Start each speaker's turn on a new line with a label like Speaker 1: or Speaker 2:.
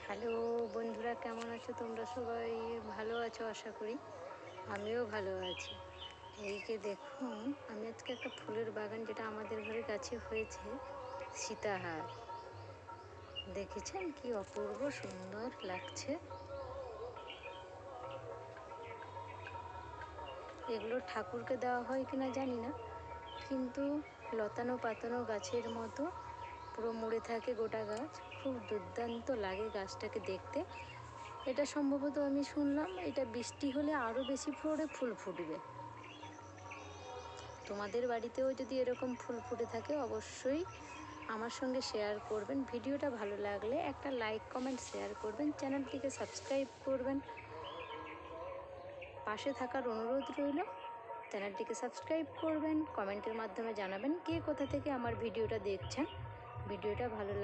Speaker 1: Hello বন্ধুরা, কেমন আছো তোমরা? সবাই ভালো আছো আশা করি। আমিও ভালো আছি। এই যে দেখুন, আমি আজকে একটা ফুলের বাগান, যেটা আমাদের ঘরে গাছে হয়েছে, সীতাহার, দেখেছেন কি অপূর্ব সুন্দর লাগছে। এগুলো ঠাকুরকে দেওয়া হয় কিনা জানি না, কিন্তু লতানো পাতানো গাছের মতো পুরো মুড়ে থাকে গোটা গাছ। খুব দুর্দান্ত লাগে গাছটাকে দেখতে। এটা সম্ভবত আমি শুনলাম এটা বৃষ্টি হলে আরও বেশি ফ্লোরে ফুল ফুটবে। তোমাদের বাড়িতেও যদি এরকম ফুল ফুটে থাকে অবশ্যই আমার সঙ্গে শেয়ার করবেন। ভিডিওটা ভালো লাগলে একটা লাইক কমেন্ট শেয়ার করবেন, চ্যানেলটিকে সাবস্ক্রাইব করবেন। পাশে থাকার অনুরোধ রইল। চ্যানেলটিকে সাবস্ক্রাইব করবেন, কমেন্টের মাধ্যমে জানাবেন কে কোথা থেকে আমার ভিডিওটা দেখছেন। ভিডিওটা ভালো